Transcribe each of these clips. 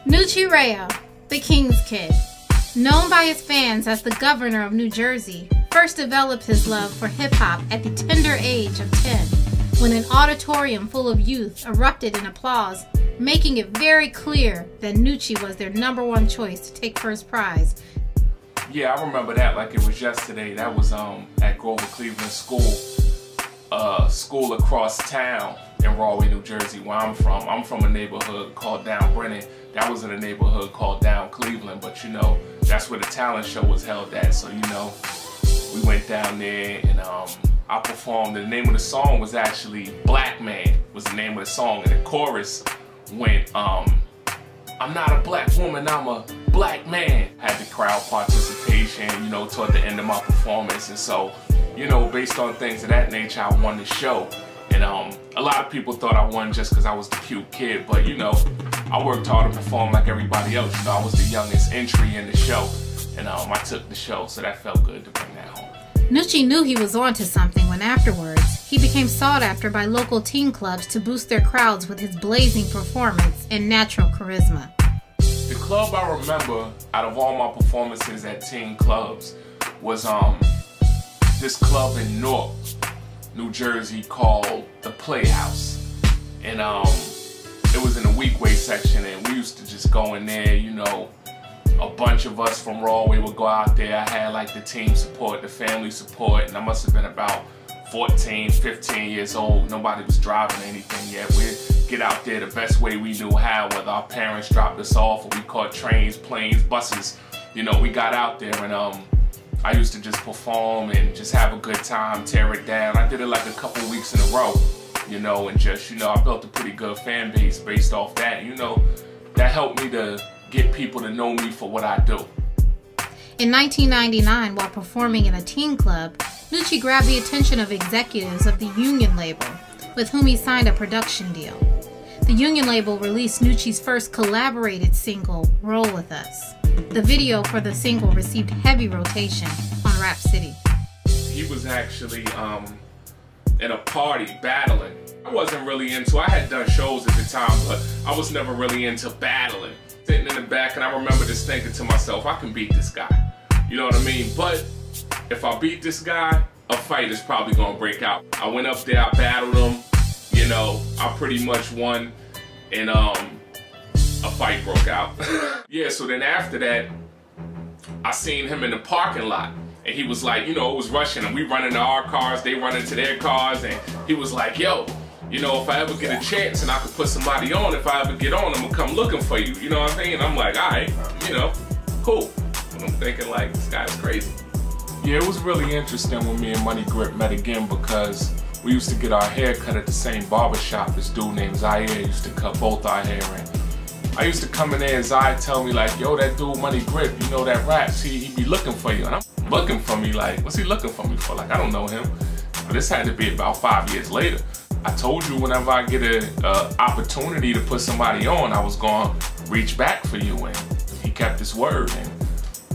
Nucci Reyo, the King's Kid, known by his fans as the Governor of New Jersey, first developed his love for hip-hop at the tender age of 10, when an auditorium full of youth erupted in applause, making it very clear that Nucci was their #1 choice to take first prize. Yeah, I remember that like it was yesterday. That was at Grover Cleveland School, school across town in Rahway, New Jersey, where I'm from. I'm from a neighborhood called Down Brennan. That was in a neighborhood called Down Cleveland, but you know, that's where the talent show was held at. So, you know, we went down there and I performed. The name of the song was actually Black Man, was the name of the song. And the chorus went, I'm not a black woman, I'm a black man. Had the crowd participation, you know, toward the end of my performance. And so, you know, based on things of that nature, I won the show. And a lot of people thought I won just because I was the cute kid, but you know, I worked hard to perform like everybody else. You know, I was the youngest entry in the show, and I took the show, so that felt good to bring that home. Nucci knew he was onto something when afterwards, he became sought after by local teen clubs to boost their crowds with his blazing performance and natural charisma. The club I remember out of all my performances at teen clubs was this club in Newark, New Jersey called the Playhouse. And it was in the weekway section, and we used to just go in there, you know, a bunch of us from Rahway would go out there. I had like the team support, the family support, and I must have been about 14, 15 years old. Nobody was driving anything yet. We'd get out there the best way we knew how, whether our parents dropped us off or we caught trains, planes, buses. You know, we got out there and I used to just perform and just have a good time, tear it down. I did it like a couple weeks in a row, you know, and just, you know, I built a pretty good fan base based off that. You know, that helped me to get people to know me for what I do. In 1999, while performing in a teen club, Nucci grabbed the attention of executives of the Union label, with whom he signed a production deal. The Union label released Nucci's first collaborated single, Roll With Us. The video for the single received heavy rotation on Rap City. He was actually in a party battling. I wasn't really into, I had done shows at the time, but I was never really into battling. Sitting in the back, and I remember just thinking to myself, I can beat this guy. You know what I mean? But if I beat this guy, a fight is probably gonna break out. I went up there, I battled him, you know, I pretty much won, and a fight broke out. Yeah, so then after that, I seen him in the parking lot, and he was like, you know, it was rushing, and we running to our cars, they running to their cars, and he was like, yo, you know, if I ever get a chance and I could put somebody on, if I ever get on, I'm gonna come looking for you. You know what I mean? I'm like, all right, you know, cool. And I'm thinking like, this guy's crazy. Yeah, it was really interesting when me and Money Grip met again because we used to get our hair cut at the same barbershop. This dude named Zaire used to cut both our hair in. I used to come in there and Zaire tell me like, yo, that dude Money Grip, you know that raps, he be looking for you. And I'm looking for me like, what's he looking for me for? Like, I don't know him. But this had to be about 5 years later. I told you whenever I get an opportunity to put somebody on, I was going to reach back for you, and he kept his word. And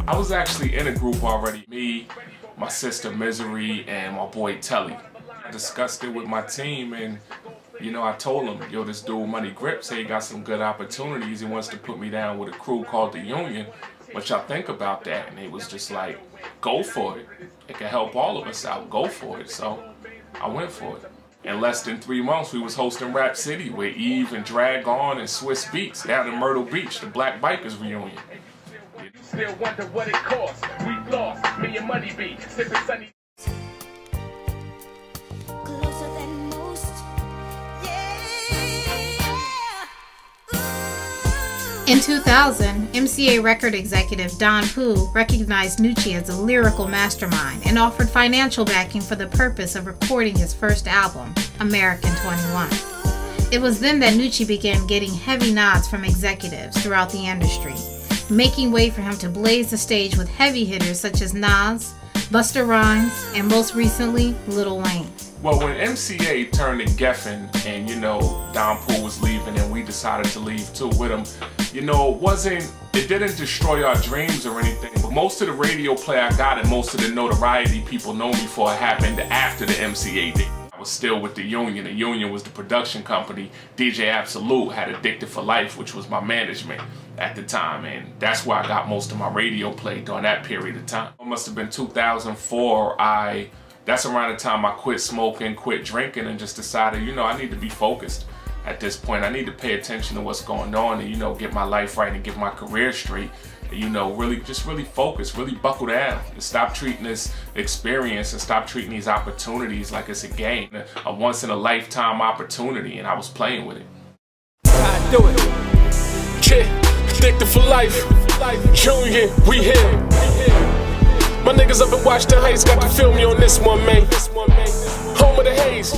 I was actually in a group already, me, my sister Misery, and my boy Telly. I discussed it with my team, and you know, I told him, yo, this dude Money Grip say he got some good opportunities. He wants to put me down with a crew called the Union. What y'all think about that? And he was just like, go for it. It can help all of us out. Go for it. So I went for it. In less than 3 months, we was hosting Rap City with Eve and Drag On and Swiss Beats down in Myrtle Beach, the Black Bikers reunion. Still wonder what it costs. We lost. Me and Money B. Sipping Sunny. Closer than most. In 2000, MCA record executive Don Pooh recognized Nucci as a lyrical mastermind and offered financial backing for the purpose of recording his first album, American 21. It was then that Nucci began getting heavy nods from executives throughout the industry, making way for him to blaze the stage with heavy hitters such as Nas, Busta Rhymes, and most recently, Lil Wayne. Well, when MCA turned to Geffen and, you know, Don Pooh was leaving and we decided to leave too with him, you know, it didn't destroy our dreams or anything, but most of the radio play I got and most of the notoriety people know me for happened after the MCA date. I was was still with the Union. The Union was the production company. DJ Absolute had Addicted for Life, which was my management at the time, and that's where I got most of my radio play during that period of time. It must have been 2004. That's around the time I quit smoking, quit drinking, and just decided, you know, I need to be focused at this point. I need to pay attention to what's going on and, you know, get my life right and get my career straight. And, you know, really focus, really buckle down and stop treating this experience and stop treating these opportunities like it's a game, a once in a lifetime opportunity, and I was playing with it. I do it. Yeah, Addicted for Life. Junior, we here. My niggas up in Washington Heights got to feel me on this one, man. Home of the Haze.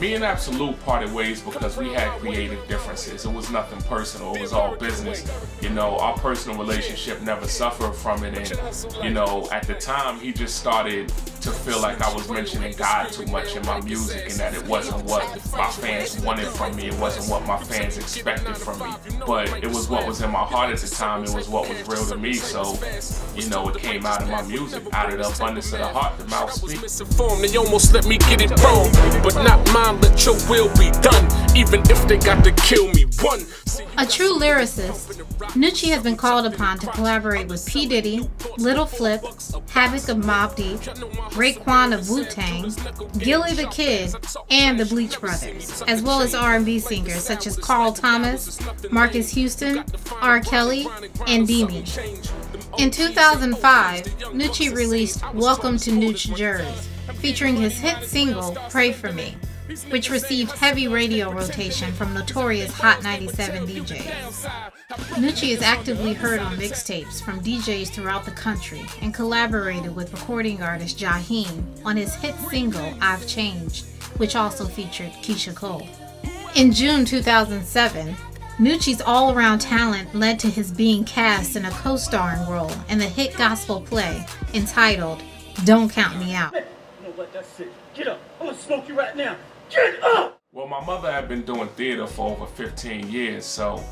Me and Absolute parted ways because we had creative differences. It was nothing personal, it was all business. You know, our personal relationship never suffered from it, and, you know, at the time he just started to feel like I was mentioning God too much in my music, and that it wasn't what my fans wanted from me, it wasn't what my fans expected from me. But it was what was in my heart at the time, it was what was real to me, so, you know, it came out in my music. Out of the abundance of the heart, the mouth speaks. They almost let me get it wrong, but not mine, let your will be done, even if they got to kill me. One. A true lyricist, Nucci has been called upon to collaborate with P. Diddy, Little Flip, Havoc of Mobb Deep, Raekwon of Wu-Tang, Gilly the Kid, and the Bleach Brothers, as well as R&B singers such as Carl Thomas, Marcus Houston, R. Kelly, and Demi. In 2005, Nucci released Welcome to Nucci Jers, featuring his hit single, Pray For Me, which received heavy radio rotation from notorious Hot 97 DJs. Nucci is actively heard on mixtapes from DJs throughout the country and collaborated with recording artist Jaheim on his hit single, I've Changed, which also featured Keisha Cole. In June 2007, Nucci's all-around talent led to his being cast in a co-starring role in the hit gospel play entitled Don't Count Me Out. You know what, that's it. Get up. I'm gonna smoke you right now. Get up! Well, my mother had been doing theater for over 15 years, so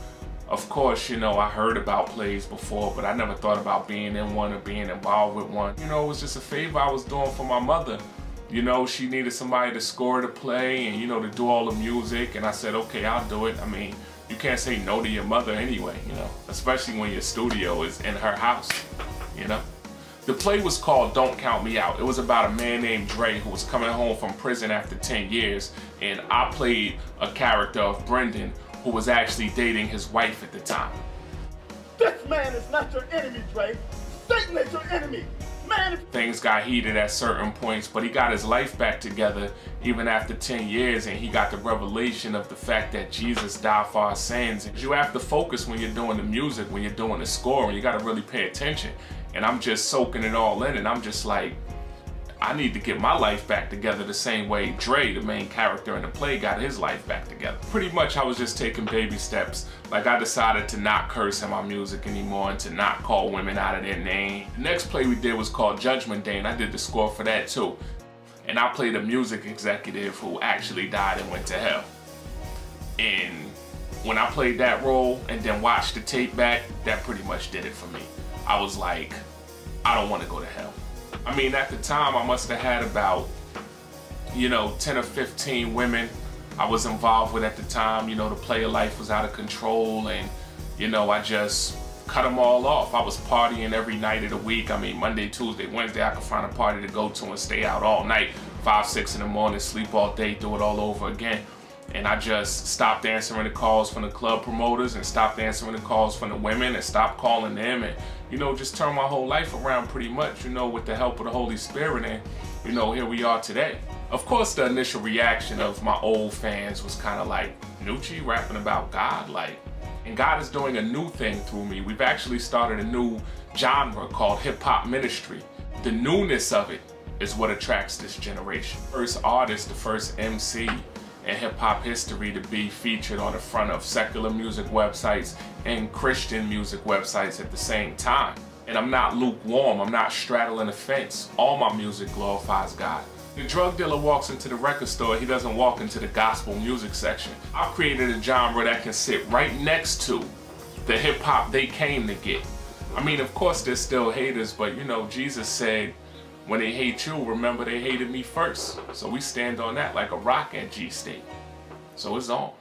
of course, you know, I heard about plays before, but I never thought about being in one or being involved with one. You know, it was just a favor I was doing for my mother. You know, she needed somebody to score the play and, you know, to do all the music, and I said, okay, I'll do it. I mean, you can't say no to your mother anyway, you know, especially when your studio is in her house, you know. The play was called Don't Count Me Out. It was about a man named Dre who was coming home from prison after 10 years, and I played a character of Brendan who was actually dating his wife at the time. This man is not your enemy, Dre. Satan is your enemy. Man, things got heated at certain points, but he got his life back together even after 10 years, and he got the revelation of the fact that Jesus died for our sins. You have to focus when you're doing the music, when you're doing the score, and you got to really pay attention. And I'm just soaking it all in, and I'm just like, I need to get my life back together the same way Dre, the main character in the play, got his life back together. Pretty much I was just taking baby steps. Like, I decided to not curse in my music anymore and to not call women out of their name. The next play we did was called Judgment Day, and I did the score for that too. And I played a music executive who actually died and went to hell. And when I played that role and then watched the tape back, that pretty much did it for me. I was like, I don't want to go to hell. I mean, at the time, I must have had about, you know, 10 or 15 women I was involved with at the time. You know, the player life was out of control, and, you know, I just cut them all off. I was partying every night of the week. I mean, Monday, Tuesday, Wednesday, I could find a party to go to and stay out all night, 5, 6 in the morning, sleep all day, do it all over again. And I just stopped answering the calls from the club promoters and stopped answering the calls from the women and stopped calling them, and, you know, just turned my whole life around pretty much, you know, with the help of the Holy Spirit, and, you know, here we are today. Of course, the initial reaction of my old fans was kind of like, Nucci rapping about God? Like, and God is doing a new thing through me. We've actually started a new genre called hip-hop ministry. The newness of it is what attracts this generation. First artist, the first MC in hip-hop history to be featured on the front of secular music websites and Christian music websites at the same time. And I'm not lukewarm, I'm not straddling the fence. All my music glorifies God. The drug dealer walks into the record store, he doesn't walk into the gospel music section. I've created a genre that can sit right next to the hip-hop they came to get. I mean, of course there's still haters, but, you know, Jesus said, when they hate you, remember they hated me first. So we stand on that like a rock at G State. So it's on.